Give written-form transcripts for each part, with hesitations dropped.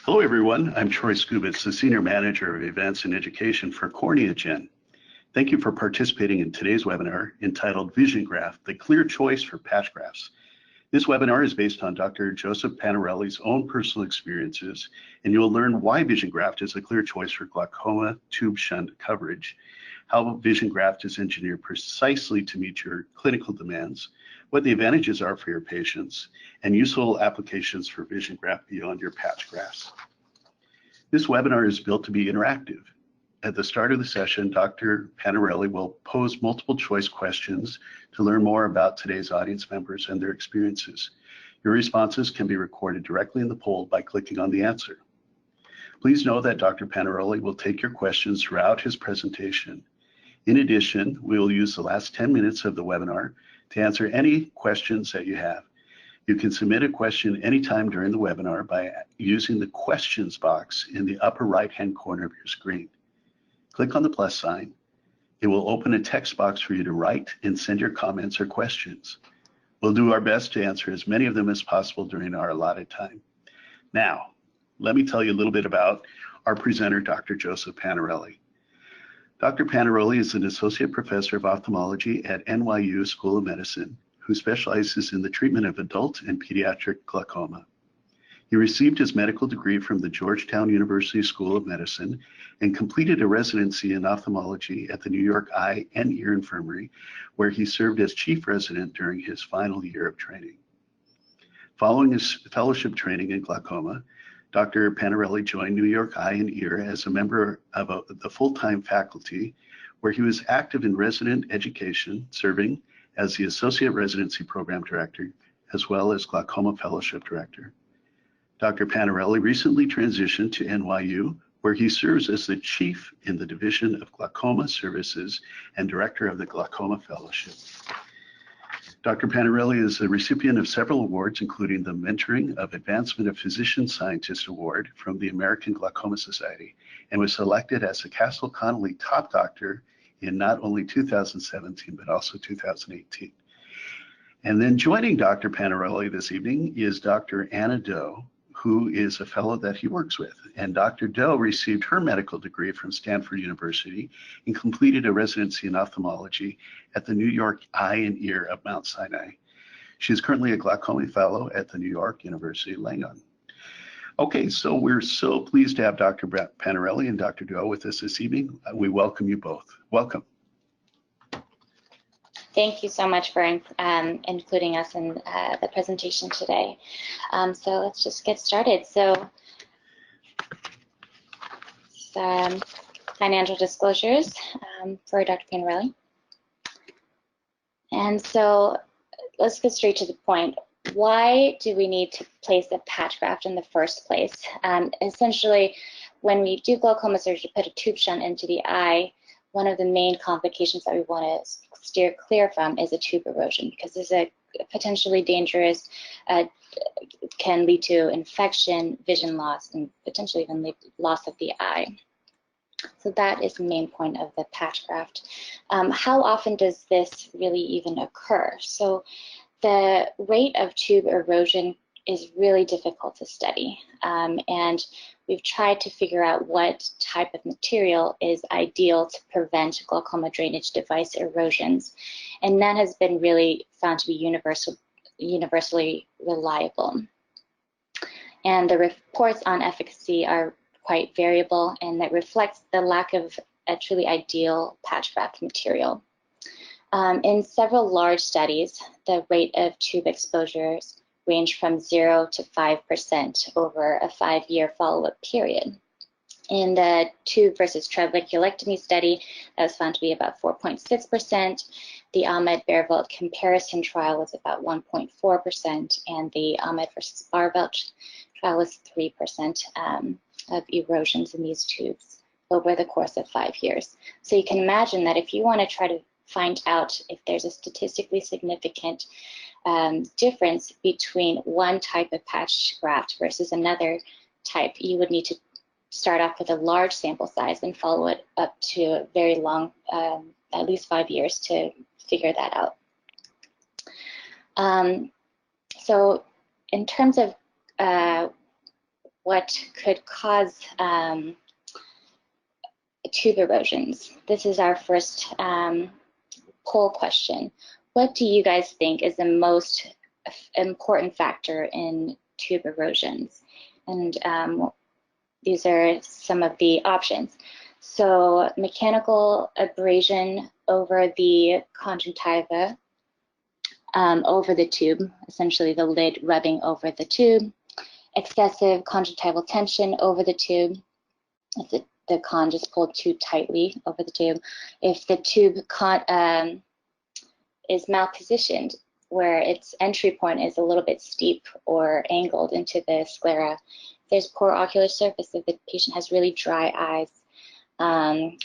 Hello, everyone. I'm Troy Skubitz, the Senior Manager of Events and Education for CorneaGen. Thank you for participating in today's webinar entitled VisionGraft, the clear choice for patch grafts. This webinar is based on Dr. Joseph Panarelli's own personal experiences, and you'll learn why VisionGraft is a clear choice for glaucoma tube shunt coverage, how VisionGraft is engineered precisely to meet your clinical demands, what the advantages are for your patients, and useful applications for VisionGraft beyond your patch grafts. This webinar is built to be interactive. At the start of the session, Dr. Panarelli will pose multiple choice questions to learn more about today's audience members and their experiences. Your responses can be recorded directly in the poll by clicking on the answer. Please know that Dr. Panarelli will take your questions throughout his presentation. In addition, we will use the last 10 minutes of the webinar to answer any questions that you have. You can submit a question anytime during the webinar by using the questions box in the upper right-hand corner of your screen. Click on the plus sign. It will open a text box for you to write and send your comments or questions. We'll do our best to answer as many of them as possible during our allotted time. Now, let me tell you a little bit about our presenter, Dr. Joseph Panarelli. Dr. Panarelli is an associate professor of ophthalmology at NYU School of Medicine who specializes in the treatment of adult and pediatric glaucoma. He received his medical degree from the Georgetown University School of Medicine and completed a residency in ophthalmology at the New York Eye and Ear Infirmary, where he served as chief resident during his final year of training. Following his fellowship training in glaucoma, Dr. Panarelli joined New York Eye and Ear as a member of the full-time faculty, where he was active in resident education, serving as the Associate Residency Program Director, as well as Glaucoma Fellowship Director. Dr. Panarelli recently transitioned to NYU, where he serves as the Chief in the Division of Glaucoma Services and Director of the Glaucoma Fellowship. Dr. Panarelli is the recipient of several awards, including the Mentoring of Advancement of Physician Scientist Award from the American Glaucoma Society, and was selected as a Castle Connolly Top Doctor in not only 2017, but also 2018. And then joining Dr. Panarelli this evening is Dr. Anna Doe, who is a fellow that he works with. And Dr. Doe received her medical degree from Stanford University and completed a residency in ophthalmology at the New York Eye and Ear of Mount Sinai. She is currently a glaucoma fellow at the New York University Langone. Okay, so we're so pleased to have Dr. Panarelli and Dr. Doe with us this evening. We welcome you both. Welcome. Thank you so much for including us in the presentation today. So let's just get started. So some financial disclosures for Dr. Panarelli. And so let's get straight to the point. Why do we need to place a patch graft in the first place? Essentially, when we do glaucoma surgery, put a tube shunt into the eye, one of the main complications that we want to steer clear from is a tube erosion, because there's a potentially dangerous, can lead to infection, vision loss, and potentially even loss of the eye. So that is the main point of the patch graft. How often does this really even occur? So the rate of tube erosion is really difficult to study, and we've tried to figure out what type of material is ideal to prevent glaucoma drainage device erosions, and that has been really found to be universally reliable. And the reports on efficacy are quite variable, and that reflects the lack of a truly ideal patch graft material. In several large studies, the rate of tube exposures range from 0 to 5% over a 5-year follow-up period. In the tube versus trabeculectomy study, that was found to be about 4.6%. The Ahmed Bearvelt comparison trial was about 1.4%, and the Ahmed versus Barvelt trial was 3% of erosions in these tubes over the course of 5 years. So you can imagine that if you want to try to find out if there's a statistically significant difference between one type of patch graft versus another type, you would need to start off with a large sample size and follow it up to a very long, at least 5 years, to figure that out. So in terms of what could cause tube erosions. This is our first poll question. What do you guys think is the most important factor in tube erosions? And these are some of the options. So mechanical abrasion over the conjunctiva, over the tube, essentially the lid rubbing over the tube, excessive conjunctival tension over the tube, if the con just pulled too tightly over the tube, if the tube is malpositioned, where its entry point is a little bit steep or angled into the sclera, there's poor ocular surface if the patient has really dry eyes,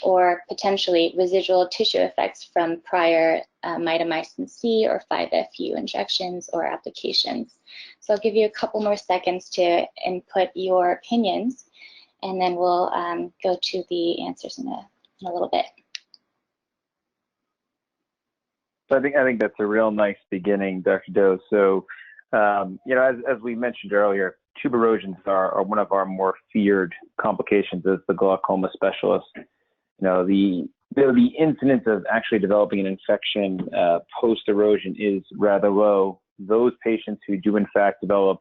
or potentially residual tissue effects from prior mitomycin C or 5-FU injections or applications. So I'll give you a couple more seconds to input your opinions, and then we'll go to the answers in a little bit. So I think that's a real nice beginning, Dr. Doe. So, you know, as we mentioned earlier, tube erosions are one of our more feared complications as the glaucoma specialist. You know, the incidence of actually developing an infection post-erosion is rather low. Those patients who do in fact develop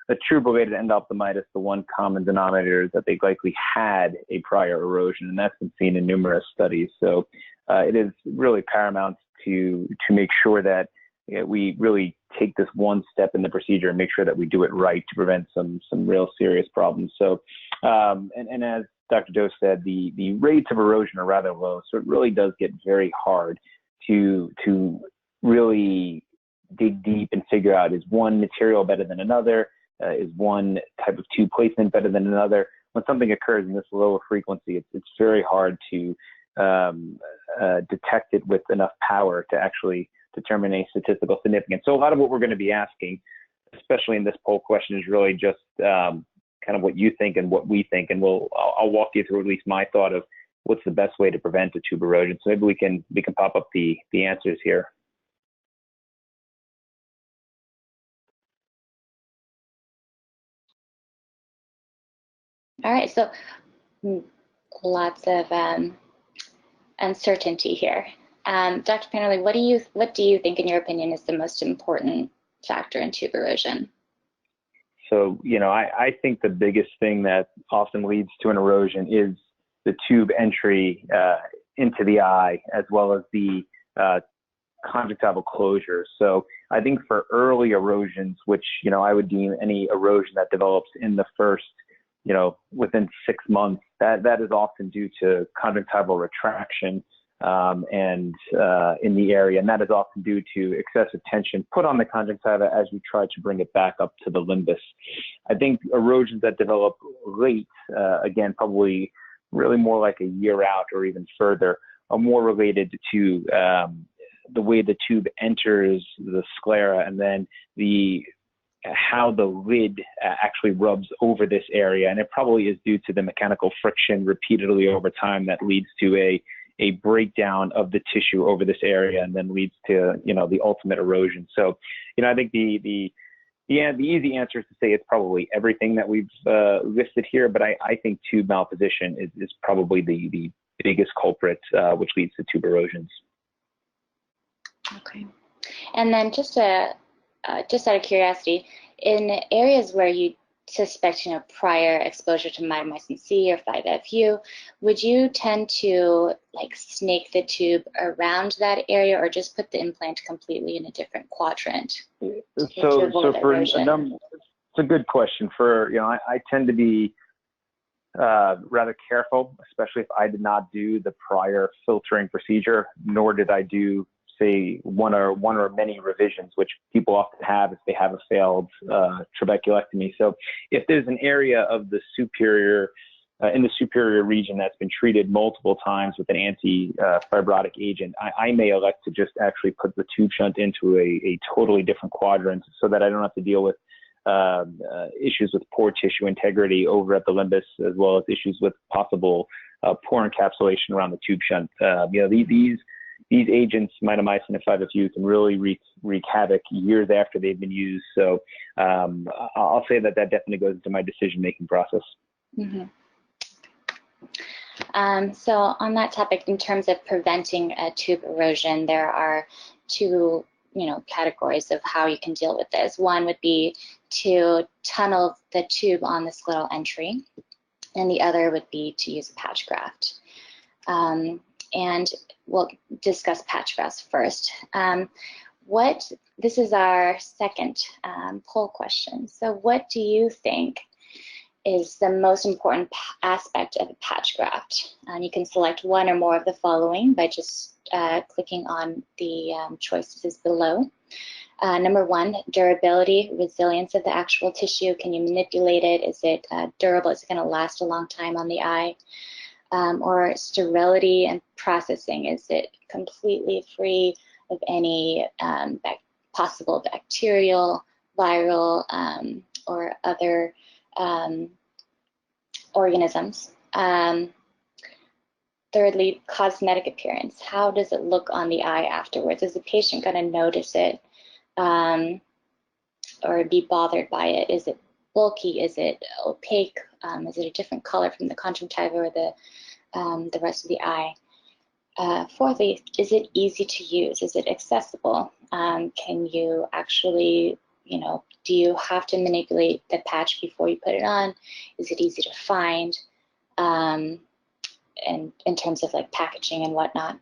a tube-related endophthalmitis, the one common denominator is that they likely had a prior erosion, and that's been seen in numerous studies. So it is really paramount to make sure that we really take this one step in the procedure and make sure that we do it right to prevent some real serious problems. So, and as Dr. Doe said, the rates of erosion are rather low, so it really does get very hard to really dig deep and figure out, is one material better than another? Is one type of tube placement better than another? When something occurs in this lower frequency, it's very hard to detect it with enough power to actually determine a statistical significance. So a lot of what we're going to be asking, especially in this poll question, is really just kind of what you think and what we think, and I'll walk you through at least my thought of what's the best way to prevent a tube erosion. So maybe we can pop up the answers here. All right, so lots of uncertainty here. Dr. Panarelli, what do you think, in your opinion, is the most important factor in tube erosion? So, you know, I think the biggest thing that often leads to an erosion is the tube entry into the eye, as well as the conjunctival closure. So I think for early erosions, which, you know, I would deem any erosion that develops in the first, you know, within 6 months, that is often due to conjunctival retraction and in the area, and that is often due to excessive tension put on the conjunctiva as we try to bring it back up to the limbus. I think erosions that develop late, again, probably really more like a year out or even further, are more related to the way the tube enters the sclera, and then how the lid actually rubs over this area. And it probably is due to the mechanical friction repeatedly over time that leads to a breakdown of the tissue over this area, and then leads to, you know, the ultimate erosion. So, you know, I think the easy answer is to say it's probably everything that we've listed here, but I think tube malposition is probably the biggest culprit, which leads to tube erosions. Okay. And then just out of curiosity, in areas where you suspect, you know, prior exposure to mitomycin C or 5-FU, would you tend to like snake the tube around that area, or just put the implant completely in a different quadrant? So for it's a good question. For, you know, I tend to be rather careful, especially if I did not do the prior filtering procedure, nor did I do, say, one or many revisions, which people often have if they have a failed trabeculectomy. So if there's an area of the superior, in the superior region that's been treated multiple times with an anti-fibrotic agent, I may elect to just actually put the tube shunt into a totally different quadrant, so that I don't have to deal with issues with poor tissue integrity over at the limbus, as well as issues with possible poor encapsulation around the tube shunt. You know, these these agents, mitomycin and 5-FU, can really wreak havoc years after they've been used. So I'll say that definitely goes into my decision-making process. Mm-hmm. So on that topic, in terms of preventing tube erosion, there are two categories of how you can deal with this. One would be to tunnel the tube on the skeletal entry, and the other would be to use a patch graft. And we'll discuss patch grafts first. This is our second poll question. So what do you think is the most important aspect of a patch graft? And you can select one or more of the following by just clicking on the choices below. Number one, durability, resilience of the actual tissue. Can you manipulate it? Is it durable? Is it going to last a long time on the eye? Or sterility and processing. Is it completely free of any possible bacterial, viral, or other organisms? Thirdly, cosmetic appearance. How does it look on the eye afterwards? Is the patient going to notice it or be bothered by it? Is it bulky? Is it opaque? Is it a different color from the conjunctiva or the rest of the eye? Fourthly, is it easy to use? Is it accessible? Can you actually, do you have to manipulate the patch before you put it on? Is it easy to find? And in terms of like packaging and whatnot.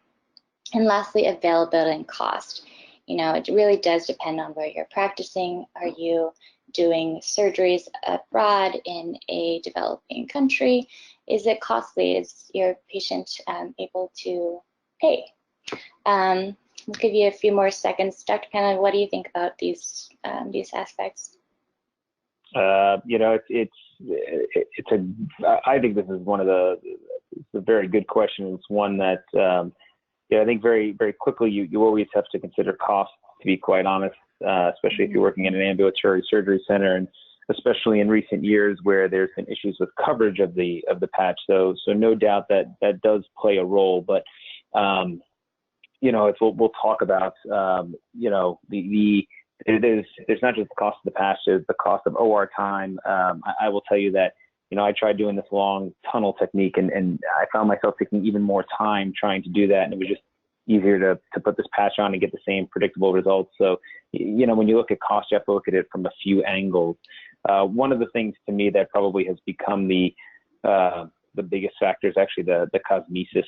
And lastly, availability and cost. It really does depend on where you're practicing. Are you doing surgeries abroad in a developing country? Is it costly? Is your patient able to pay? We'll give you a few more seconds. Dr. Panarelli, what do you think about these aspects? I think this is it's a very good question. It's one that, I think very, very quickly you always have to consider cost, to be quite honest, especially if you're working in an ambulatory surgery center, and especially in recent years where there's been issues with coverage of the patch. So no doubt that does play a role. But we'll talk about there's not just the cost of the patch, there's the cost of OR time. I will tell you that I tried doing this long tunnel technique, and I found myself taking even more time trying to do that, and it was just easier to put this patch on and get the same predictable results. So, when you look at cost, you have to look at it from a few angles. One of the things to me that probably has become the biggest factor is actually the cosmesis.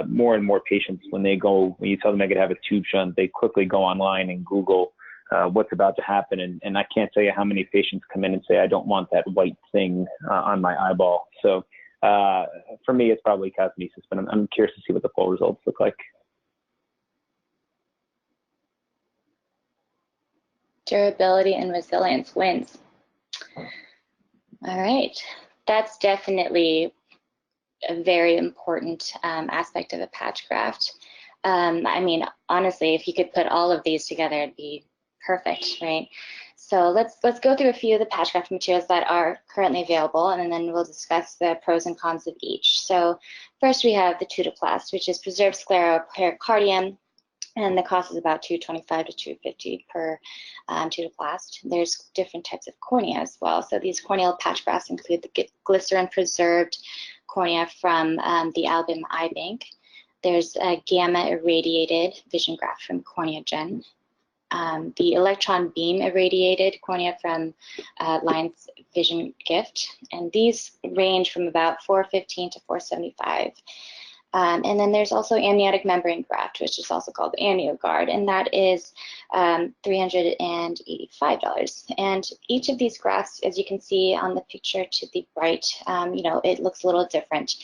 More and more patients, when you tell them they could have a tube shunt, they quickly go online and Google what's about to happen. And I can't tell you how many patients come in and say, I don't want that white thing on my eyeball. So for me, it's probably cosmesis, but I'm curious to see what the poll results look like. Durability and resilience wins. All right, that's definitely a very important aspect of a patch graft. I mean, honestly, if you could put all of these together, it'd be perfect, right? So let's go through a few of the patch graft materials that are currently available, and then we'll discuss the pros and cons of each. So first we have the Tudoplast, which is preserved scleropericardium, and the cost is about $225 to $250 per Tudoplast. There's different types of cornea as well. So these corneal patch grafts include the glycerin-preserved cornea from the Alabama Eye Bank. There's a gamma-irradiated VisionGraft from CorneaGen. The electron beam irradiated cornea from Lions Vision Gift, and these range from about $415 to $475. And then there's also amniotic membrane graft, which is also called AmnioGuard, and that is $385. And each of these grafts, as you can see on the picture to the right, it looks a little different.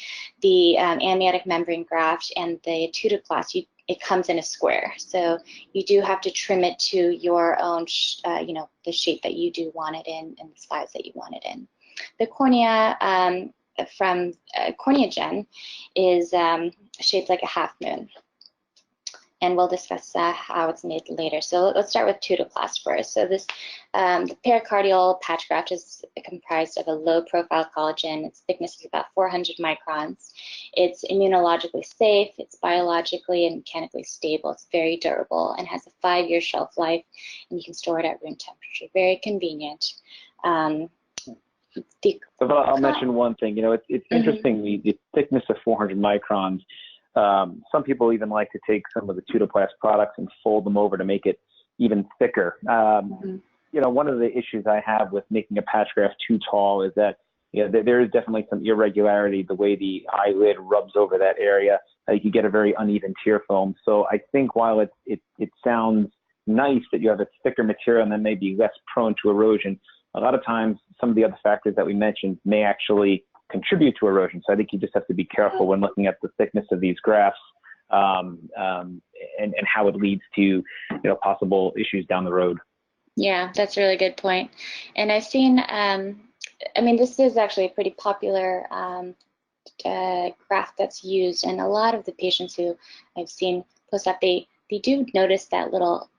The amniotic membrane graft and the Tudoplast, it comes in a square, so you do have to trim it to your own, the shape that you do want it in and the size that you want it in. The cornea from CorneaGen is shaped like a half moon. and we'll discuss how it's made later. So let's start with pseudoplast first. So this, the pericardial patch graft is comprised of a low-profile collagen. Its thickness is about 400 microns. It's immunologically safe. It's biologically and mechanically stable. It's very durable and has a 5-year shelf life, and you can store it at room temperature. Very convenient. So I'll mention one thing. You know, it's interesting, the thickness of 400 microns. Some people even like to take some of the pseudoplast products and fold them over to make it even thicker. You know, one of the issues I have with making a patch graft too tall is that, you know, there is definitely some irregularity the way the eyelid rubs over that area. You get a very uneven tear film. So I think while it sounds nice that you have a thicker material and then maybe less prone to erosion, a lot of times some of the other factors that we mentioned may actually contribute to erosion. So I think you just have to be careful when looking at the thickness of these grafts and how it leads to, you know, possible issues down the road. Yeah, that's a really good point. And I've seen, I mean, this is actually a pretty popular graft that's used, and a lot of the patients who I've seen post-op, they do notice that little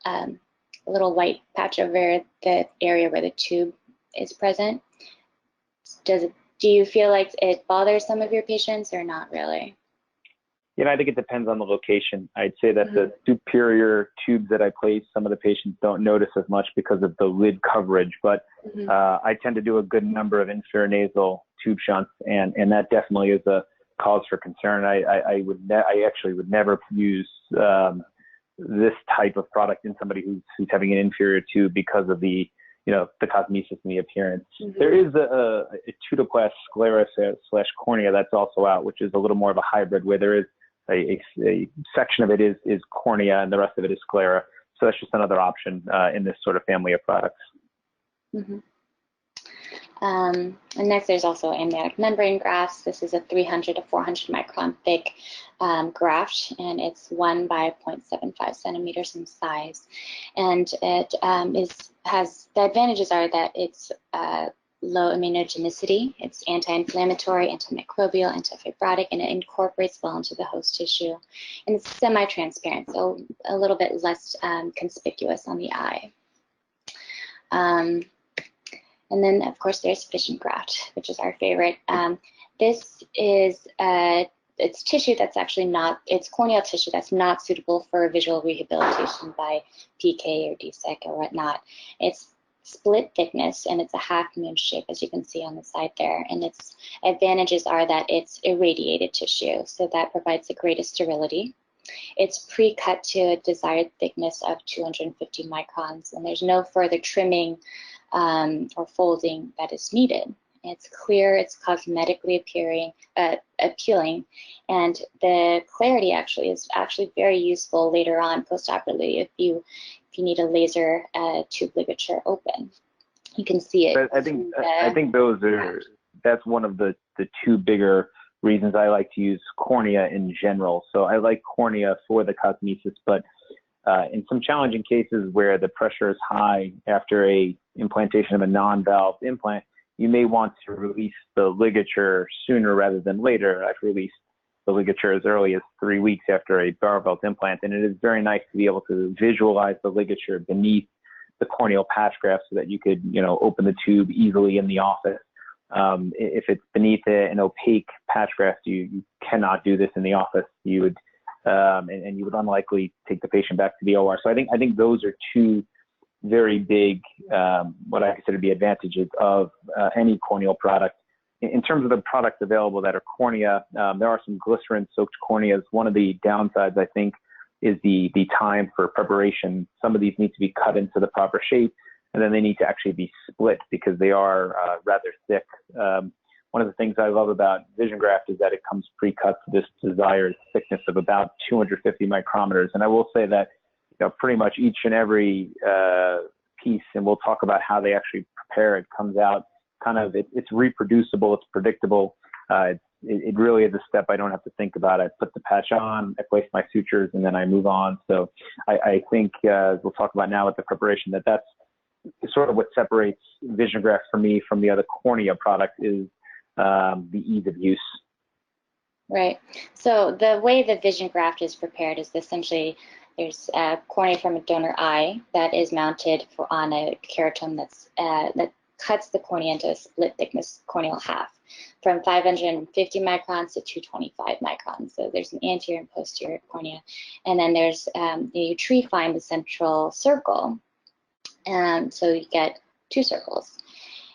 white patch over the area where the tube is present. Do you feel like it bothers some of your patients or not really? You know, I think it depends on the location. I'd say that the superior tubes that I place, some of the patients don't notice as much because of the lid coverage, but I tend to do a good number of inferior nasal tube shunts, and that definitely is a cause for concern. I actually would never use this type of product in somebody who's having an inferior tube because of the, you know, the cosmesis and the appearance. There is a pseudoplast sclera / cornea that's also out, which is a little more of a hybrid, where there is a section of it is cornea and the rest of it is sclera. So that's just another option in this sort of family of products. And next, there's also amniotic membrane grafts. This is a 300 to 400 micron thick graft, and it's 1 by 0.75 centimeters in size. And it has the advantages are that it's low immunogenicity, it's anti-inflammatory, antimicrobial, antifibrotic, and it incorporates well into the host tissue. And it's semi-transparent, so a little bit less conspicuous on the eye. And then, of course, there's VisionGraft, which is our favorite. This is it's tissue that's actually not, it's corneal tissue that's not suitable for visual rehabilitation by PK or DSEC or whatnot. It's split thickness, and it's a half moon shape, as you can see on the side there. And its advantages are that it's irradiated tissue, so that provides the greatest sterility. It's pre-cut to a desired thickness of 250 microns, and there's no further trimming or folding that is needed. It's clear, it's cosmetically appealing, and the clarity is actually very useful later on postoperatively if you need a laser tube ligature open. You can see it. I think that's one of the two bigger reasons I like to use cornea in general. So I like cornea for the cosmesis, but in some challenging cases where the pressure is high after a implantation of a non-valve implant, you may want to release the ligature sooner rather than later. I've released the ligature as early as 3 weeks after a Barrevelt implant, and it is very nice to be able to visualize the ligature beneath the corneal patch graft so that you could, you know, open the tube easily in the office. If it's beneath an opaque patch graft, you cannot do this in the office. You would and you would unlikely take the patient back to the OR. So I think those are two very big, what I consider to be advantages of any corneal product. In terms of the products available that are cornea, there are some glycerin-soaked corneas. One of the downsides, I think, is the time for preparation. Some of these need to be cut into the proper shape, and then they need to actually be split because they are rather thick. One of the things I love about VisionGraft is that it comes pre-cut to this desired thickness of about 250 micrometers. And I will say that, you know, pretty much each and every piece, and we'll talk about how they actually prepare it, comes out kind of, it's reproducible, it's predictable. It really is a step I don't have to think about. I put the patch on, I place my sutures, and then I move on. So I think, as we'll talk about now with the preparation, that's sort of what separates VisionGraft for me from the other cornea product is the ease of use. Right. So the way the VisionGraft is prepared is essentially There's cornea from a donor eye that is mounted on a keratome that cuts the cornea into a split thickness corneal half from 550 microns to 225 microns. So there's an anterior and posterior cornea. And then there's, you trephine the central circle. So you get 2 circles.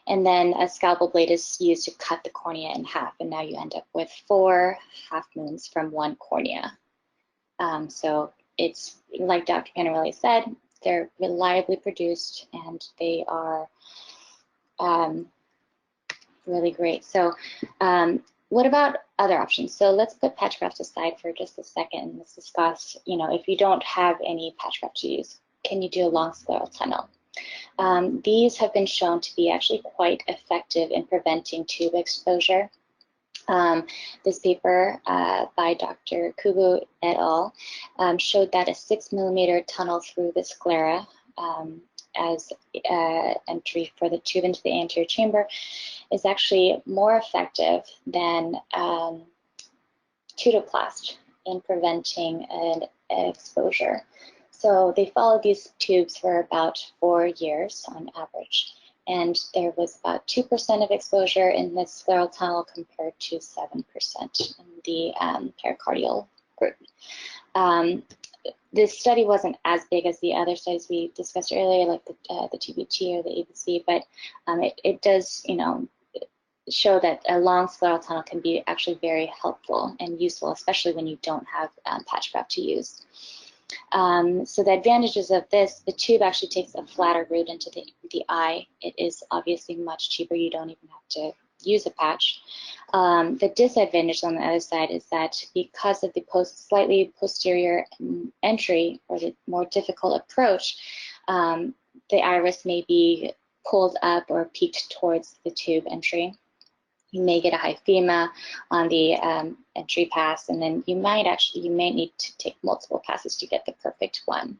And then a scalpel blade is used to cut the cornea in half. And now you end up with 4 half moons from 1 cornea. So it's like Dr. Panarelli said, they're reliably produced and they are really great. So what about other options? So let's put patch grafts aside for just a second and let's discuss, if you don't have any patch graft to use, can you do a long scleral tunnel? These have been shown to be actually quite effective in preventing tube exposure. This paper by Dr. Kubu et al. Showed that a 6mm tunnel through the sclera as entry for the tube into the anterior chamber is actually more effective than tutoplast in preventing an exposure. So they followed these tubes for about 4 years on average, and there was about 2% of exposure in the scleral tunnel compared to 7% in the pericardial group. This study wasn't as big as the other studies we discussed earlier, like the TBT or the ABC, but it does, show that a long scleral tunnel can be actually very helpful and useful, especially when you don't have patch graft to use. So the advantages of this, the tube actually takes a flatter route into the eye. It is obviously much cheaper. You don't even have to use a patch. The disadvantage on the other side is that because of the slightly posterior entry or the more difficult approach, the iris may be pulled up or peaked towards the tube entry. You may get a hyphema on the entry pass, and then you may need to take multiple passes to get the perfect one.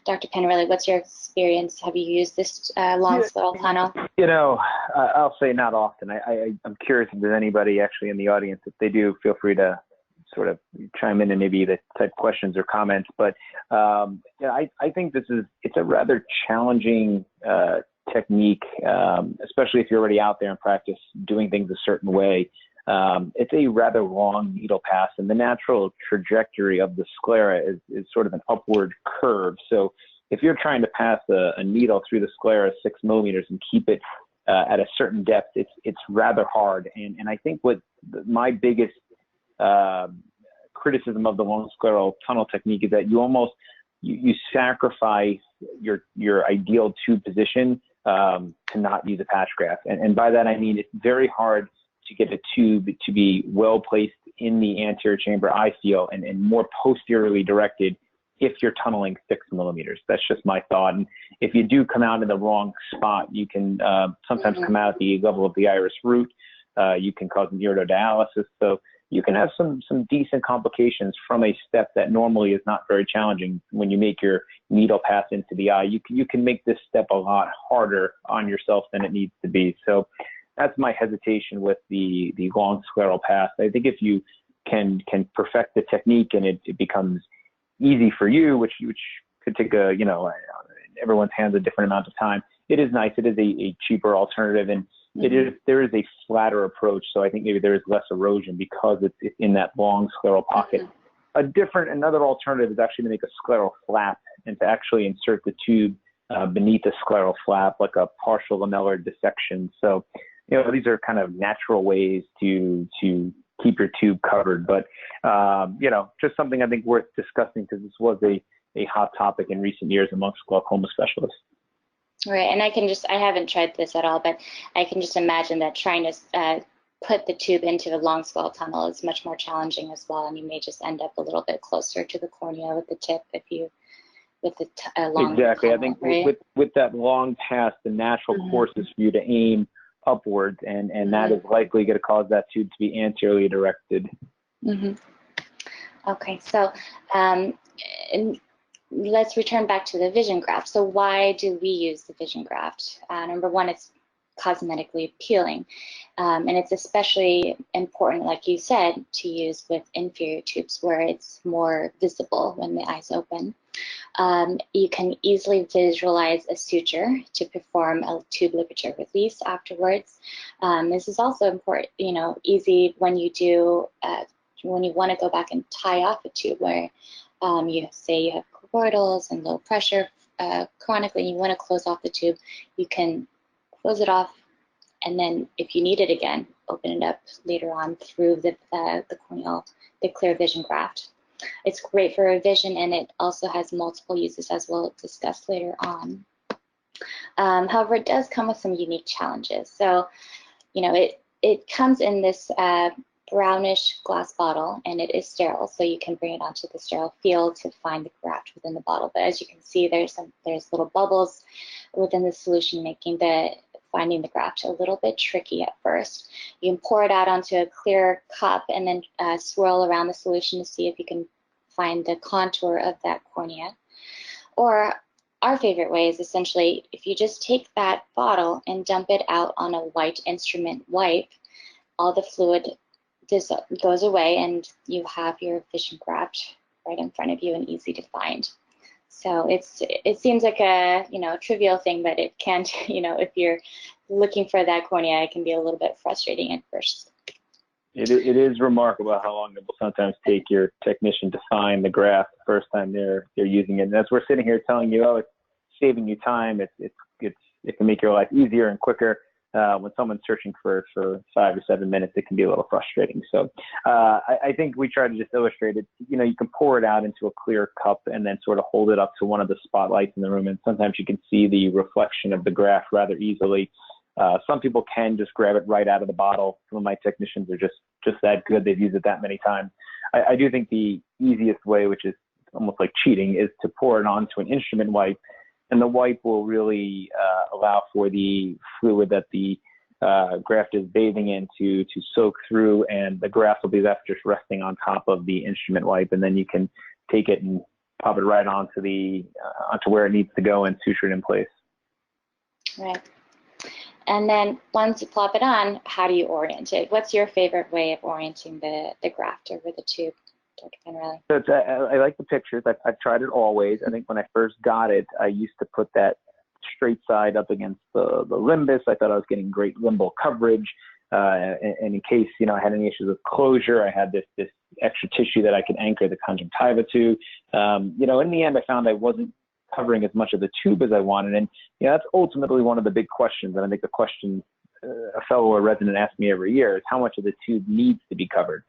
Dr. Panarelli, what's your experience? Have you used this long scleral tunnel? I'll say not often. I'm curious if there's anybody actually in the audience. If they do, feel free to sort of chime in and maybe the type questions or comments. But I think it's a rather challenging technique, especially if you're already out there in practice doing things a certain way. It's a rather long needle pass, and the natural trajectory of the sclera is sort of an upward curve. So if you're trying to pass a needle through the sclera 6 millimeters and keep it at a certain depth, it's rather hard. And I think what my biggest criticism of the long scleral tunnel technique is that you sacrifice your ideal tube position to not use a patch graft. And by that I mean it's very hard to get a tube to be well placed in the anterior chamber, I feel, and more posteriorly directed if you're tunneling 6 millimeters. That's just my thought. And if you do come out in the wrong spot, you can sometimes come out at the level of the iris root. You can cause iridodialysis. So you can have some decent complications from a step that normally is not very challenging. When you make your needle pass into the eye, you can make this step a lot harder on yourself than it needs to be. So that's my hesitation with the long scleral pass. I think if you can perfect the technique and it becomes easy for you, which could take everyone's hands a different amount of time. It is nice. It is a cheaper alternative, and there is a flatter approach. So I think maybe there is less erosion because it's in that long scleral pocket. Another alternative is actually to make a scleral flap and to actually insert the tube beneath the scleral flap, like a partial lamellar dissection. So these are kind of natural ways to keep your tube covered, but just something I think worth discussing because this was a hot topic in recent years amongst glaucoma specialists. Right, and I haven't tried this at all, but I can just imagine that trying to put the tube into a long scleral tunnel is much more challenging as well, and you may just end up a little bit closer to the cornea with the tip with the long Exactly, tunnel, I think right? with that long pass, the natural course is for you to aim upwards, and that is likely going to cause that tube to be anteriorly directed. Okay, so let's return back to the VisionGraft. So why do we use the VisionGraft? Number one, it's cosmetically appealing. And it's especially important, like you said, to use with inferior tubes where it's more visible when the eye's open. You can easily visualize a suture to perform a tube ligature release afterwards. This is also important, easy when you do, when you want to go back and tie off a tube where you say you have choroidals and low pressure chronically, and you want to close off the tube, you can close it off, and then if you need it again, open it up later on through the corneal, the clear VisionGraft. It's great for revision, and it also has multiple uses, as we'll discuss later on. However, it does come with some unique challenges. So, it comes in this brownish glass bottle, and it is sterile, so you can bring it onto the sterile field to find the graft within the bottle. But as you can see, there's little bubbles within the solution, making finding the graft a little bit tricky at first. You can pour it out onto a clear cup and then swirl around the solution to see if you can find the contour of that cornea. Or our favorite way is essentially if you just take that bottle and dump it out on a white instrument wipe, all the fluid goes away and you have your VisionGraft right in front of you and easy to find. So it seems like a trivial thing, but it can't, if you're looking for that cornea, it can be a little bit frustrating at first. It is remarkable how long it will sometimes take your technician to find the graft the first time they're using it. And as we're sitting here telling you, oh, it's saving you time, it can make your life easier and quicker. When someone's searching for 5 or 7 minutes, it can be a little frustrating. So I think we try to just illustrate it. You can pour it out into a clear cup and then sort of hold it up to one of the spotlights in the room. And sometimes you can see the reflection of the graft rather easily. Some people can just grab it right out of the bottle. Some of my technicians are just that good. They've used it that many times. I do think the easiest way, which is almost like cheating, is to pour it onto an instrument wipe. And the wipe will really allow for the fluid that the graft is bathing in to soak through, and the graft will be left just resting on top of the instrument wipe, and then you can take it and pop it right onto where it needs to go and suture it in place. Right. And then once you plop it on, how do you orient it? What's your favorite way of orienting the graft over the tube, Dr. Panarelli? So I like the pictures. I've tried it always. I think when I first got it, I used to put that straight side up against the limbus. I thought I was getting great limbal coverage. And in case, I had any issues with closure, I had this extra tissue that I could anchor the conjunctiva to. In the end, I found I wasn't covering as much of the tube as I wanted. And that's ultimately one of the big questions. And I think the question a fellow or resident asks me every year is how much of the tube needs to be covered.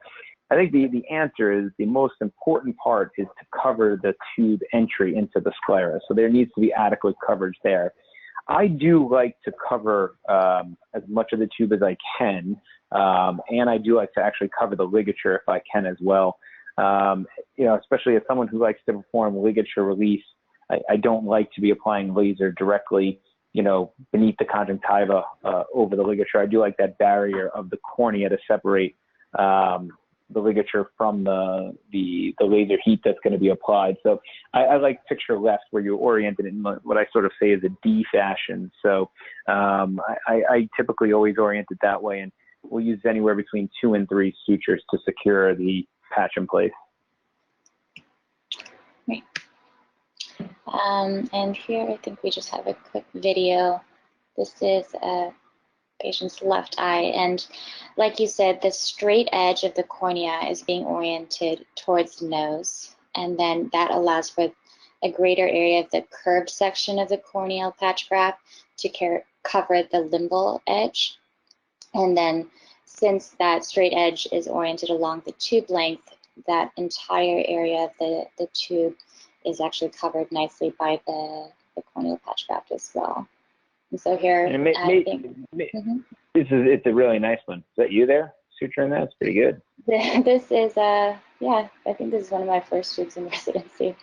I think the answer is the most important part is to cover the tube entry into the sclera. So there needs to be adequate coverage there. I do like to cover as much of the tube as I can. And I do like to actually cover the ligature if I can as well. Especially as someone who likes to perform ligature release, I don't like to be applying laser directly, beneath the conjunctiva over the ligature. I do like that barrier of the cornea to separate the ligature from the laser heat that's going to be applied. So I like picture left where you're oriented in what I sort of say is a D fashion. So I typically always orient it that way, and we'll use anywhere between 2 and 3 sutures to secure the patch in place. Great. And here I think we just have a quick video. This is a patient's left eye, and like you said, the straight edge of the cornea is being oriented towards the nose, and then that allows for a greater area of the curved section of the corneal patch graft to cover the limbal edge. And then since that straight edge is oriented along the tube length, that entire area of the tube is actually covered nicely by the corneal patch graft as well. And so here, I think it's a really nice one. Is that you there suturing that? It's pretty good. This is yeah, I think this is one of my first tubes in residency.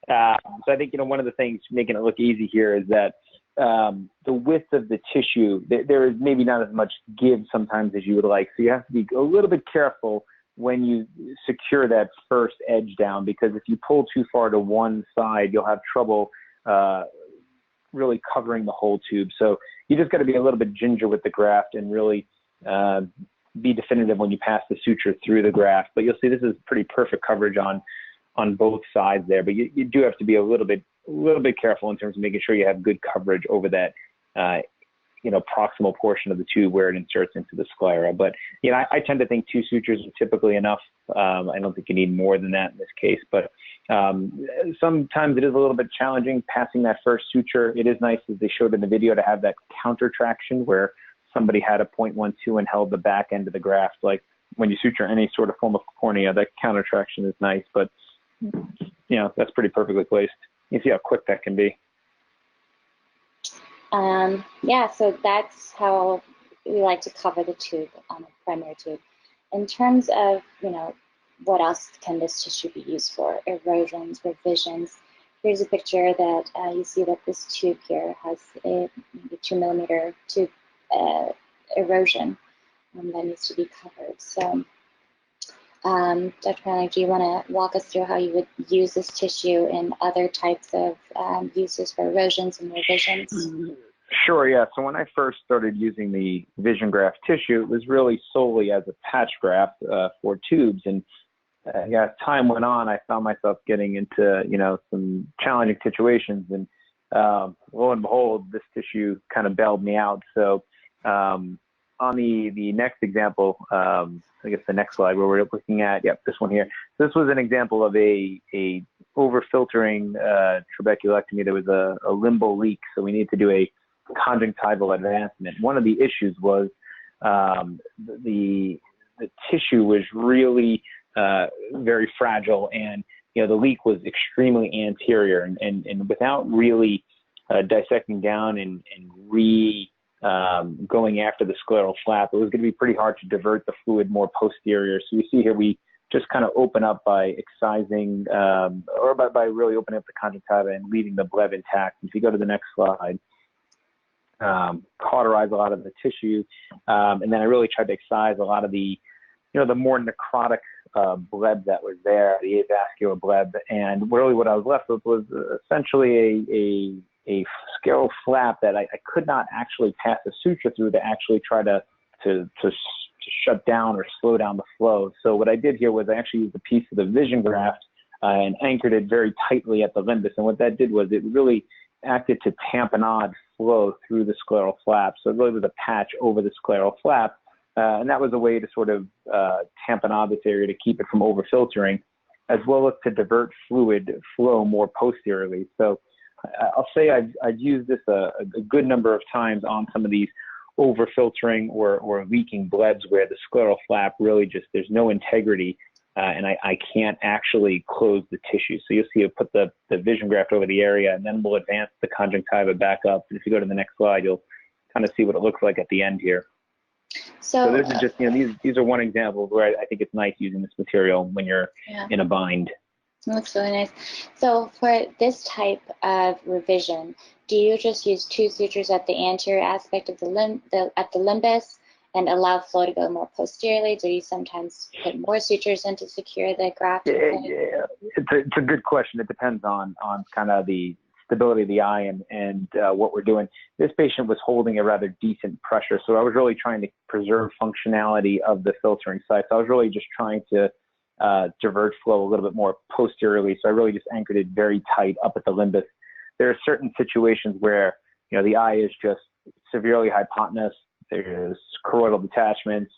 So I think one of the things making it look easy here is that the width of the tissue, there is maybe not as much give sometimes as you would like. So you have to be a little bit careful when you secure that first edge down, because if you pull too far to one side, you'll have trouble really covering the whole tube. So you just got to be a little bit ginger with the graft and really be definitive when you pass the suture through the graft. But you'll see this is pretty perfect coverage on both sides there. But you do have to be a little bit careful in terms of making sure you have good coverage over that proximal portion of the tube where it inserts into the sclera. But I tend to think 2 sutures are typically enough. I don't think you need more than that in this case, but sometimes it is a little bit challenging passing that first suture. It is nice, as they showed in the video, to have that counter traction where somebody had a 0.12 and held the back end of the graft. Like when you suture any sort of form of cornea, that counter traction is nice, but that's pretty perfectly placed. You see how quick that can be. Yeah, so that's how we like to cover the tube on the primary tube. In terms of, what else can this tissue be used for? Erosions, revisions. Here's a picture that you see that this tube here has a maybe 2 millimeter tube erosion that needs to be covered. So, Dr. Panarelli, do you want to walk us through how you would use this tissue in other types of uses for erosions and revisions? Sure, yeah. So when I first started using the VisionGraft tissue, it was really solely as a patch graft for tubes. And as time went on, I found myself getting into, some challenging situations. And lo and behold, this tissue kind of bailed me out. So on the next example, I guess the next slide where we're looking at, this one here. So this was an example of a over-filtering trabeculectomy. There was a limbo leak, so we needed to do a conjunctival advancement. One of the issues was the tissue was really very fragile, and the leak was extremely anterior, and without really dissecting down and going after the scleral flap, it was going to be pretty hard to divert the fluid more posterior. So you see here we just kind of open up by excising or by really opening up the conjunctiva and leaving the bleb intact. If you go to the next slide, cauterize a lot of the tissue, and then I really tried to excise a lot of the the more necrotic bleb that was there, the avascular bleb, and really what I was left with was essentially a scleral flap that I could not actually pass a suture through to actually try to shut down or slow down the flow. So what I did here was I actually used a piece of the VisionGraft and anchored it very tightly at the limbus, and what that did was it really acted to tamponade flow through the scleral flap. So it really was a patch over the scleral flap, and that was a way to sort of tamponade this area to keep it from over-filtering, as well as to divert fluid flow more posteriorly. So I'll say I've used this a good number of times on some of these over-filtering or leaking blebs where the scleral flap really just, there's no integrity, and I can't actually close the tissue. So you'll see I put the VisionGraft over the area, and then we'll advance the conjunctiva back up. And if you go to the next slide, you'll kind of see what it looks like at the end here. So this is just, these are one example where I think it's nice using this material when you're in a bind. It looks really nice. So for this type of revision, do you just use 2 sutures at the anterior aspect of at the limbus and allow flow to go more posteriorly? Do you sometimes put more sutures in to secure the graft? Yeah. It's a good question. It depends on kind of the stability of the eye and what we're doing. This patient was holding a rather decent pressure, so I was really trying to preserve functionality of the filtering site. So I was really just trying to divert flow a little bit more posteriorly. So I really just anchored it very tight up at the limbus. There are certain situations where the eye is just severely hypotenuse. There's choroidal detachments,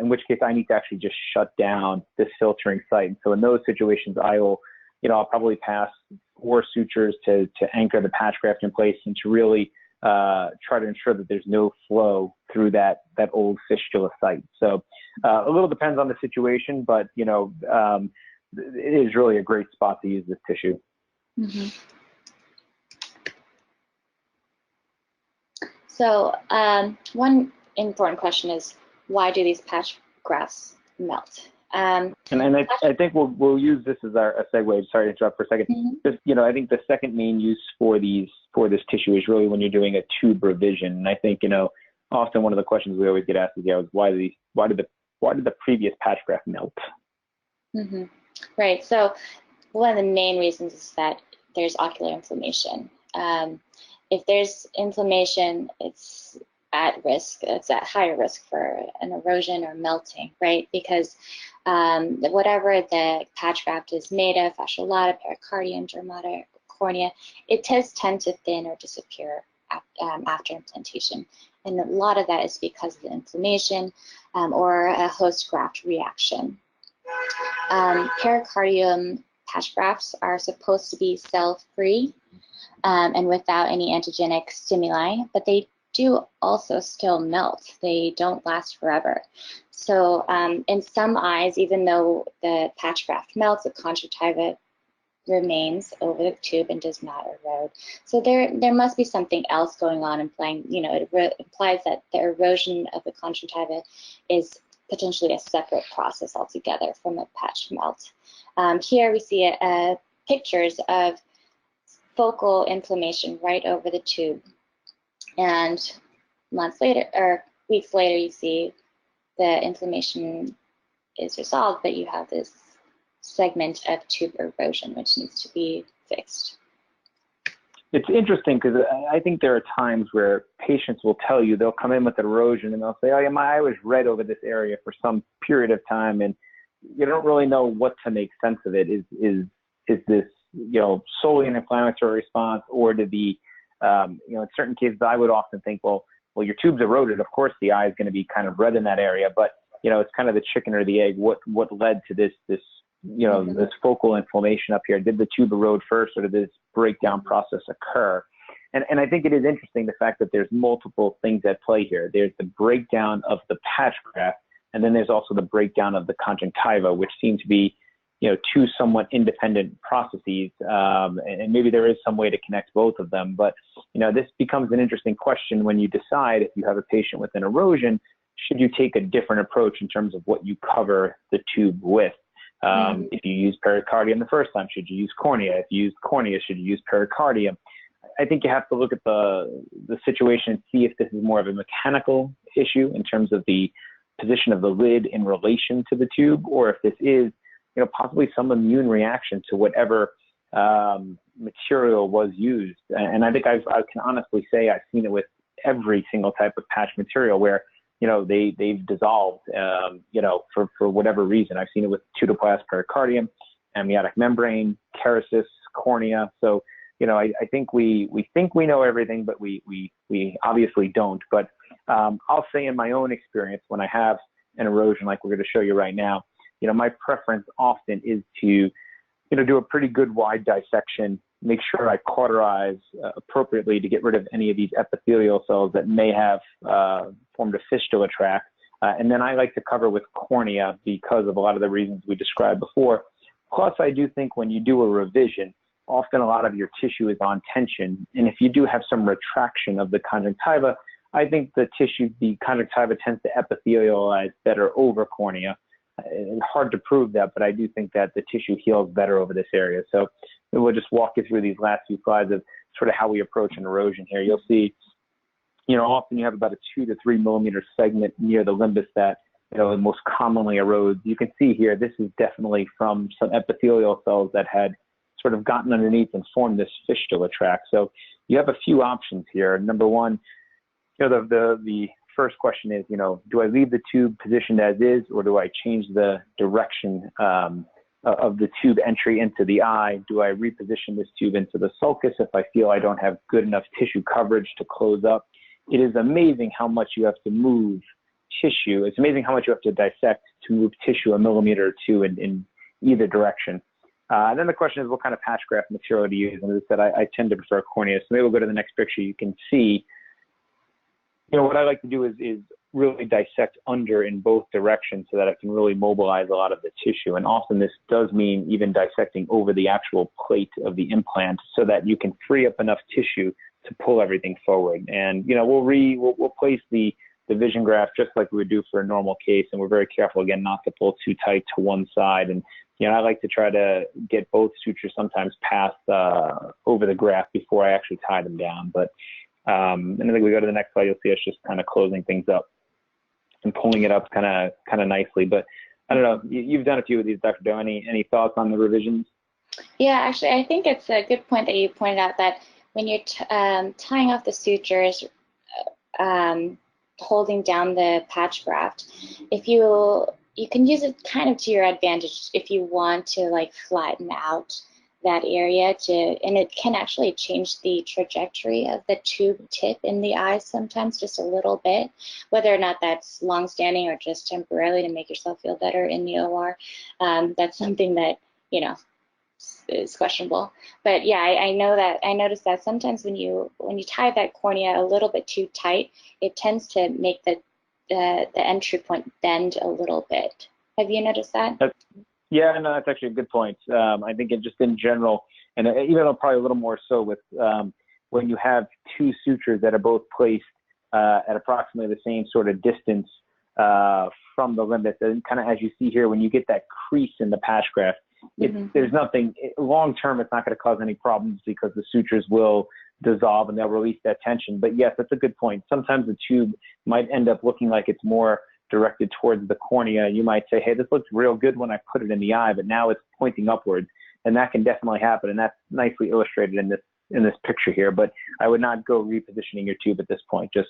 in which case I need to actually just shut down this filtering site. And so in those situations, I'll probably pass 4 sutures to anchor the patch graft in place and to really try to ensure that there's no flow through that old fistula site. So a little depends on the situation, but it is really a great spot to use this tissue. Mm-hmm. So one important question is, why do these patch grafts melt? And I think we'll use this as a segue. Sorry to interrupt for a second. Mm-hmm. Just, I think the second main use for this tissue is really when you're doing a tube revision. And I think often one of the questions we always get asked is why did the previous patch graft melt? Mm-hmm. Right. So one of the main reasons is that there's ocular inflammation. If there's inflammation, it's at risk, it's at higher risk for an erosion or melting, right? Because whatever the patch graft is made of, fascia lata, pericardium, dermata, cornea, it does tend to thin or disappear after implantation. And a lot of that is because of the inflammation or a host graft reaction. Pericardium patch grafts are supposed to be cell-free and without any antigenic stimuli, but they do also still melt. They don't last forever. So in some eyes, even though the patch graft melts, the conjunctiva remains over the tube and does not erode. So there must be something else going on, implying, you know, it implies that the erosion of the conjunctiva is potentially a separate process altogether from a patch melt. Here we see pictures of focal inflammation right over the tube. And months later, or weeks later, you see the inflammation is resolved, but you have this segment of tube erosion, which needs to be fixed. It's interesting because I think there are times where patients will tell you, they'll come in with erosion and they'll say, oh yeah, my eye was red over this area for some period of time, and you don't really know what to make sense of it. Is this, you know, solely an inflammatory response, or did the, you know, in certain cases I would often think, well, your tube's eroded, of course the eye is going to be kind of red in that area, but you know, it's kind of the chicken or the egg. What led to this you know, this focal inflammation up here? Did the tube erode first, or did this breakdown process occur? And I think it is interesting the fact that there's multiple things at play here. There's the breakdown of the patch graft, and then there's also the breakdown of the conjunctiva, which seem to be, you know, two somewhat independent processes. And maybe there is some way to connect both of them. But, you know, this becomes an interesting question when you decide, if you have a patient with an erosion, should you take a different approach in terms of what you cover the tube with? If you use pericardium the first time, should you use cornea? If you use cornea, should you use pericardium? I think you have to look at the situation and see if this is more of a mechanical issue in terms of the position of the lid in relation to the tube, or if this is, you know, possibly some immune reaction to whatever material was used. And I think I can honestly say I've seen it with every single type of patch material where, you know, they've dissolved, you know, for whatever reason. I've seen it with pseudoplast pericardium, amniotic membrane, kerasis, cornea. So, you know, I think we think we know everything, but we obviously don't. But I'll say in my own experience, when I have an erosion like we're going to show you right now, you know, my preference often is to, you know, do a pretty good wide dissection, make sure I cauterize appropriately to get rid of any of these epithelial cells that may have formed a fistula tract. And then I like to cover with cornea because of a lot of the reasons we described before. Plus, I do think when you do a revision, often a lot of your tissue is on tension. And if you do have some retraction of the conjunctiva, I think the conjunctiva tends to epithelialize better over cornea. It's hard to prove that, but I do think that the tissue heals better over this area. So we'll just walk you through these last few slides of sort of how we approach an erosion here. You'll see, you know, often you have about a 2 to 3 millimeter segment near the limbus that, you know, most commonly erodes. You can see here, this is definitely from some epithelial cells that had sort of gotten underneath and formed this fistula tract. So you have a few options here. Number one, you know, the first question is, you know, do I leave the tube positioned as is, or do I change the direction of the tube entry into the eye? Do I reposition this tube into the sulcus if I feel I don't have good enough tissue coverage to close up? It is amazing how much you have to move tissue. It's amazing how much you have to dissect to move tissue a millimeter or two in either direction. And then the question is, what kind of patch graft material to use? And as I said, I tend to prefer cornea. So maybe we'll go to the next picture. You can see, you know, what I like to do is really dissect under in both directions so that I can really mobilize a lot of the tissue. And often this does mean even dissecting over the actual plate of the implant so that you can free up enough tissue to pull everything forward. And, you know, we'll place the VisionGraft just like we would do for a normal case. And we're very careful, again, not to pull too tight to one side. And, you know, I like to try to get both sutures sometimes passed over the graft before I actually tie them down. But and I think we go to the next slide, you'll see us just kind of closing things up and pulling it up kind of nicely. But I don't know, you've done a few of these, Dr. Doe. Any thoughts on the revisions? Yeah, actually, I think it's a good point that you pointed out that when you're tying off the sutures, holding down the patch graft, if you can use it kind of to your advantage if you want to like flatten out that area and it can actually change the trajectory of the tube tip in the eye sometimes just a little bit, whether or not that's long-standing or just temporarily to make yourself feel better in the OR. That's something that, you know, is questionable. But yeah, I noticed that sometimes when you tie that cornea a little bit too tight, it tends to make the entry point bend a little bit. Have you noticed that? Yeah, no, that's actually a good point. I think just in general, and even probably a little more so with when you have two sutures that are both placed at approximately the same sort of distance from the limit, and kind of as you see here, when you get that crease in the patch graft, there's nothing, long term, it's not going to cause any problems because the sutures will dissolve and they'll release that tension. But yes, that's a good point. Sometimes the tube might end up looking like it's more directed towards the cornea. You might say, hey, this looks real good when I put it in the eye, but now it's pointing upwards. And that can definitely happen. And that's nicely illustrated in this picture here. But I would not go repositioning your tube at this point. Just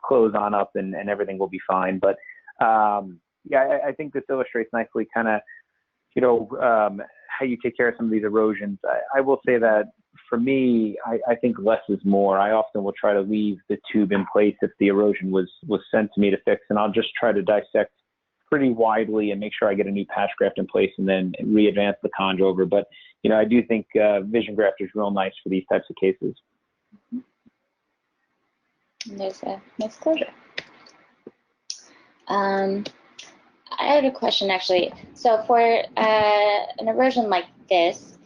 close on up and everything will be fine. But yeah, I think this illustrates nicely kind of, you know, how you take care of some of these erosions. I will say that for me, I think less is more. I often will try to leave the tube in place if the erosion was sent to me to fix, and I'll just try to dissect pretty widely and make sure I get a new patch graft in place and then re-advance the conj over. But, you know, I do think VisionGraft is real nice for these types of cases. There's a nice closure. I had a question actually. So for an erosion like this,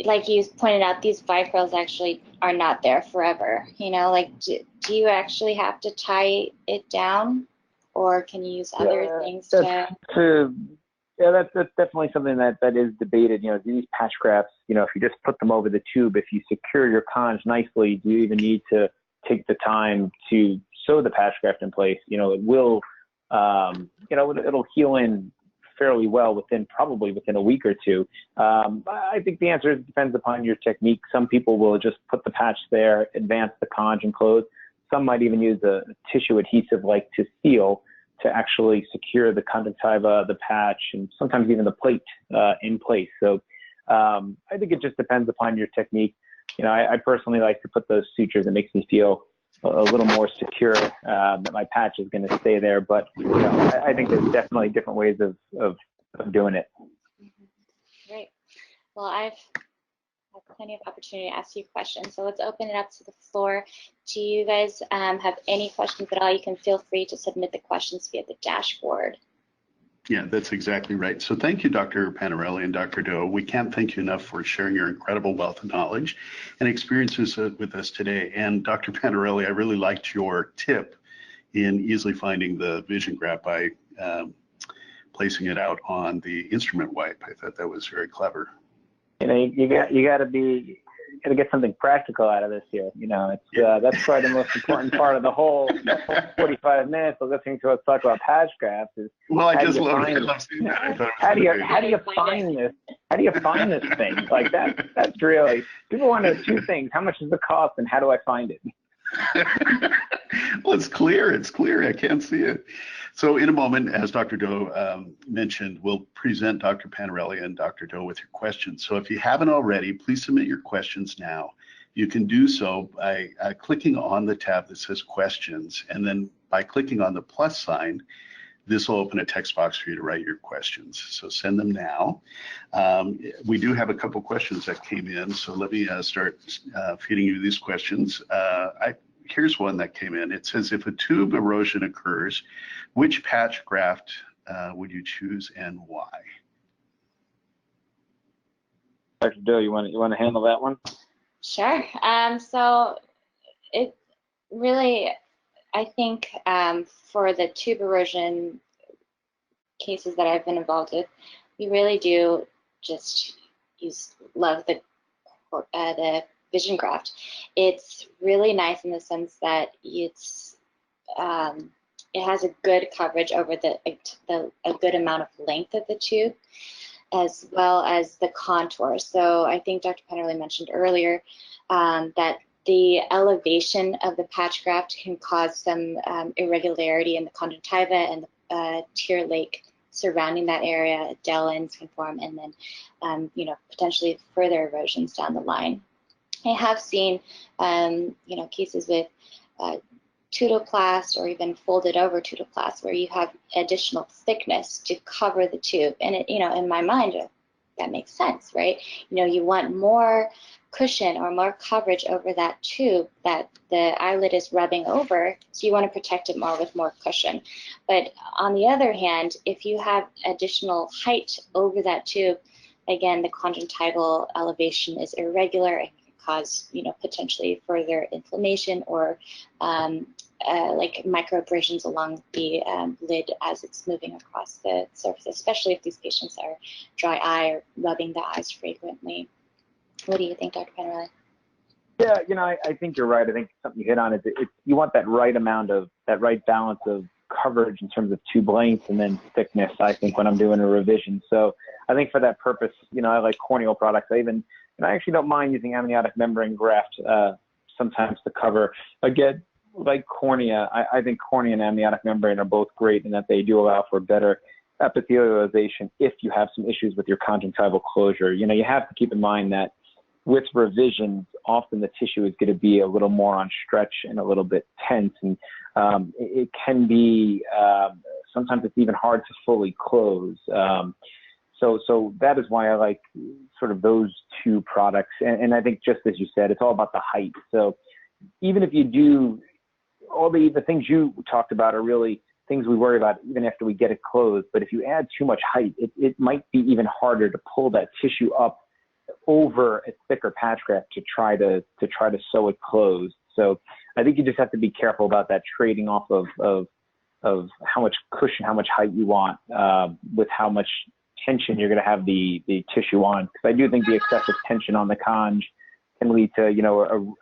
like you pointed out, these vicryls actually are not there forever. You know, like do you actually have to tie it down, or can you use other things to? Yeah, that's definitely something that is debated. You know, these patch grafts, you know, if you just put them over the tube, if you secure your conj nicely, do you even need to take the time to sew the patch graft in place? You know, it will, you know, it'll heal in fairly well probably within a week or two. I think the answer depends upon your technique. Some people will just put the patch there, advance the conj and close. Some might even use a tissue adhesive like to seal to actually secure the conjunctiva, the patch, and sometimes even the plate in place. So I think it just depends upon your technique. You know, I personally like to put those sutures. It makes me feel a little more secure that my patch is going to stay there. But you know, I think there's definitely different ways of doing it. Great. Well, I've had plenty of opportunity to ask you questions, so let's open it up to the floor. Do you guys have any questions at all? You can feel free to submit the questions via the dashboard. Yeah, that's exactly right. So thank you, Dr. Panarelli and Dr. Do. We can't thank you enough for sharing your incredible wealth of knowledge and experiences with us today. And Dr. Panarelli, I really liked your tip in easily finding the VisionGraft by placing it out on the instrument wipe. I thought that was very clever. You know, you got to get something practical out of this here. You know, it's that's probably the most important part of the whole 45 minutes of listening to us talk about patch grafts. Is well, I just love seeing that. How do you find this? How do you find this thing? Like that's really, people want to know two things: how much does it cost, and how do I find it? Well, it's clear. It's clear. I can't see it. So in a moment, as Dr. Do mentioned, we'll present Dr. Panarelli and Dr. Do with your questions. So if you haven't already, please submit your questions now. You can do so by clicking on the tab that says questions, and then by clicking on the plus sign, this will open a text box for you to write your questions. So send them now. We do have a couple questions that came in, so let me start feeding you these questions. Here's one that came in. It says, if a tube erosion occurs, which patch graft would you choose and why? Dr. Do, you want to handle that one? Sure. So it really, I think for the tube erosion cases that I've been involved with, we really do just love the VisionGraft. It's really nice in the sense that it has a good coverage over a good amount of length of the tube, as well as the contour. So I think Dr. Panarelli mentioned earlier, that the elevation of the patch graft can cause some irregularity in the conjunctiva and the tear lake surrounding that area. Delins can form, and then potentially further erosions down the line. I have seen cases with tutoplast or even folded over tutoplast where you have additional thickness to cover the tube, and it, in my mind, that makes sense, right? You want more cushion or more coverage over that tube that the eyelid is rubbing over, so you want to protect it more with more cushion. But on the other hand, if you have additional height over that tube, again, the conjunctival elevation is irregular and can cause, potentially further inflammation or like microabrasions along the lid as it's moving across the surface, especially if these patients are dry eye or rubbing the eyes frequently. What do you think, Dr. Panarelli? Yeah, I think you're right. I think something you hit on is you want that right balance of coverage in terms of tube length and then thickness, I think, when I'm doing a revision. So I think for that purpose, I like corneal products. I actually don't mind using amniotic membrane graft sometimes to cover. Again, like cornea, I think cornea and amniotic membrane are both great in that they do allow for better epithelialization if you have some issues with your conjunctival closure. You have to keep in mind that with revisions, often the tissue is going to be a little more on stretch and a little bit tense, and it can be, sometimes it's even hard to fully close. So that is why I like sort of those two products. And I think, just as you said, it's all about the height. So even if you do, all the things you talked about are really things we worry about even after we get it closed. But if you add too much height, it might be even harder to pull that tissue up over a thicker patch graft to try to sew it closed. So I think you just have to be careful about that trading off of how much cushion, how much height you want with how much tension you're going to have the tissue on. Because I do think the excessive tension on the conj can lead to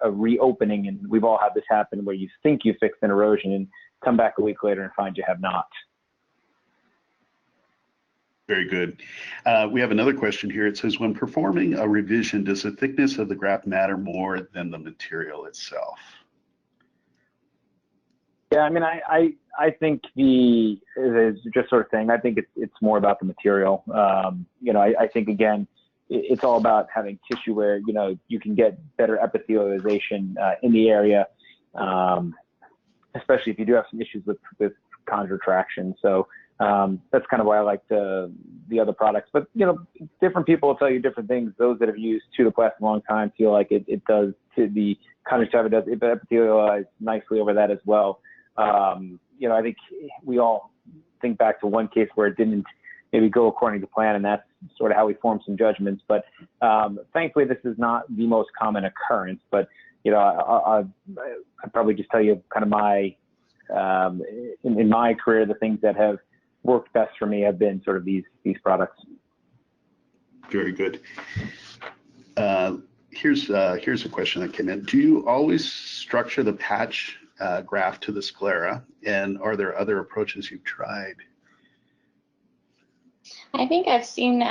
a reopening, and we've all had this happen where you think you fixed an erosion and come back a week later and find you have not. Very good. We have another question here. It says, when performing a revision, does the thickness of the graft matter more than the material itself? Yeah, I think just sort of saying, I think it's more about the material. I think, again, it's all about having tissue where, you can get better epithelialization in the area, especially if you do have some issues with conj retraction. So that's kind of why I like the other products. But, different people will tell you different things. Those that have used tutoplast a long time feel like it does, to the conjunctiva does epithelialize nicely over that as well. I think we all think back to one case where it didn't maybe go according to plan, and that's sort of how we form some judgments. But thankfully, this is not the most common occurrence. But I'd probably just tell you kind of my in my career, the things that have worked best for me have been sort of these products. Very good. Here's a question that came in. Do you always structure the patch graft to the sclera, and are there other approaches you've tried? I think I've seen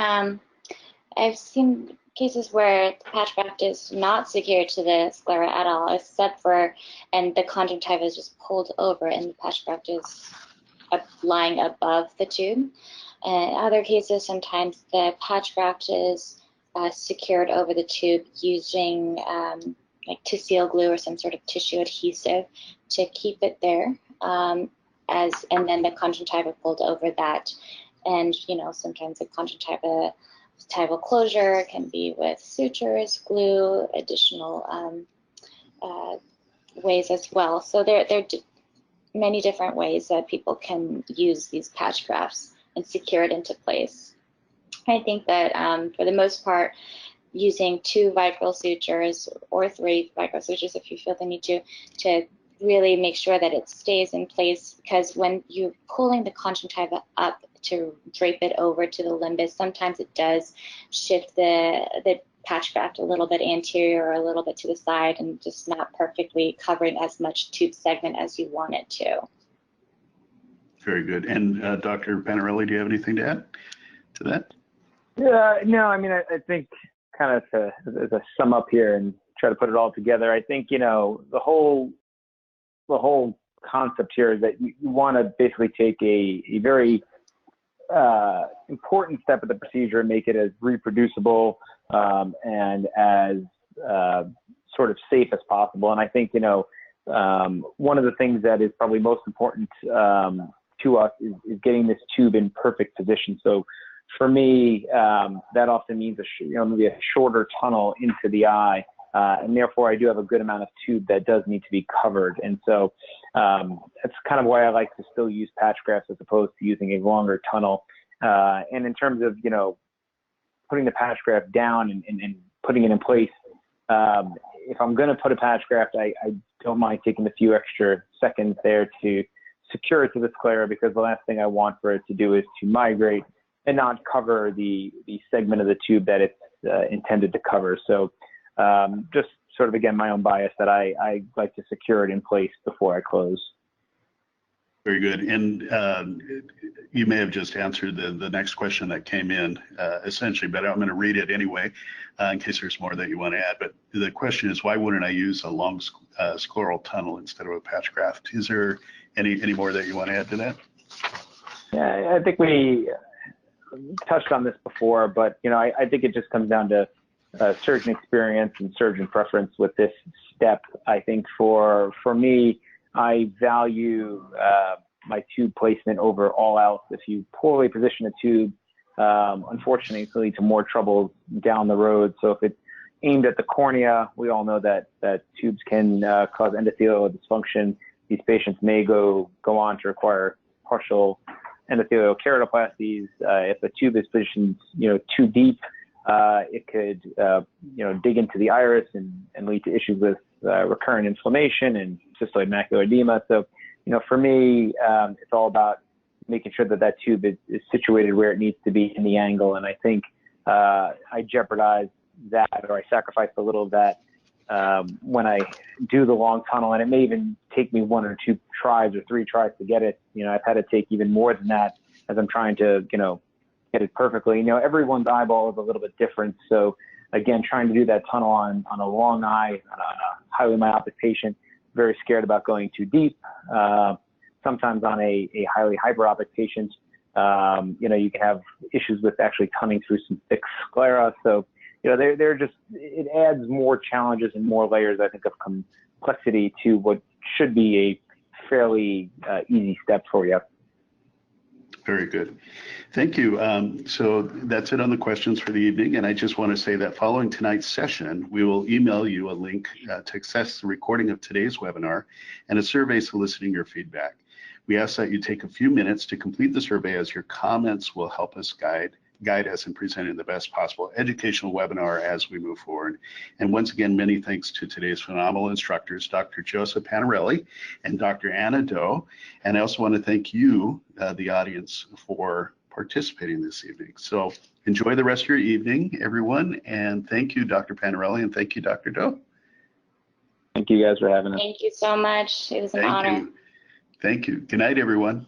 cases where the patch graft is not secured to the sclera at all, except for, and the conjunctiva is just pulled over and the patch graft is lying above the tube. In other cases, sometimes the patch graft is secured over the tube using like to-seal glue or some sort of tissue adhesive to keep it there, and then the conjunctiva pulled over that. And sometimes the conjunctival closure can be with sutures, glue, additional ways as well. So there are many different ways that people can use these patch grafts and secure it into place. I think that for the most part, using 2 vicryl sutures or 3 vicryl sutures if you feel the need to really make sure that it stays in place, because when you're pulling the conjunctiva up to drape it over to the limbus, sometimes it does shift the patch graft a little bit anterior or a little bit to the side and just not perfectly covering as much tube segment as you want it to. Very good. And Dr. Panarelli, do you have anything to add to that? Yeah, no, I think kind of as a sum up here and try to put it all together. I think, the whole concept here is that you want to basically take a very important step of the procedure and make it as reproducible and as sort of safe as possible. And I think, one of the things that is probably most important to us is getting this tube in perfect position. So for me, that often means maybe a shorter tunnel into the eye. And therefore, I do have a good amount of tube that does need to be covered. And so that's kind of why I like to still use patch grafts as opposed to using a longer tunnel. And in terms of, putting the patch graft down and putting it in place, if I'm going to put a patch graft, I don't mind taking a few extra seconds there to secure it to the sclera, because the last thing I want for it to do is to migrate and not cover the segment of the tube that it's intended to cover. So just sort of, again, my own bias that I like to secure it in place before I close. Very good. And you may have just answered the next question that came in, essentially, but I'm going to read it anyway, in case there's more that you want to add. But the question is, why wouldn't I use a long scleral tunnel instead of a patch graft? Is there any more that you want to add to that? Yeah, I think we touched on this before, but I think it just comes down to surgeon experience and surgeon preference with this step. I think for me, I value my tube placement over all else. If you poorly position a tube, unfortunately, it can lead to more troubles down the road. So if it's aimed at the cornea, we all know that tubes can cause endothelial dysfunction. These patients may go on to require partial endothelial keratoplasties. If the tube is positioned, too deep, it could, dig into the iris and lead to issues with recurrent inflammation and cystoid macular edema. So, for me, it's all about making sure that tube is situated where it needs to be in the angle. And I think I jeopardize that, or I sacrifice a little of that when I do the long tunnel. And it may even take me 1 or 2 tries or 3 tries to get it. I've had to take even more than that as I'm trying to, get it perfectly. Everyone's eyeball is a little bit different. So again, trying to do that tunnel on a long eye, on a highly myopic patient, very scared about going too deep. Sometimes on a highly hyperopic patient, you can have issues with actually coming through some thick sclera. So, they're just, it adds more challenges and more layers, I think, of complexity to what should be a fairly easy step for you. Very good. Thank you. So that's it on the questions for the evening. And I just want to say that following tonight's session, we will email you a link to access the recording of today's webinar and a survey soliciting your feedback. We ask that you take a few minutes to complete the survey, as your comments will help us guide us in presenting the best possible educational webinar as we move forward. And once again, many thanks to today's phenomenal instructors, Dr. Joseph Panarelli and Dr. Anna Doe. And I also want to thank you, the audience, for participating this evening. So enjoy the rest of your evening, everyone. And thank you, Dr. Panarelli, and thank you, Dr. Doe. Thank you guys for having us. Thank you so much. It was an honor. Thank you. Good night, everyone.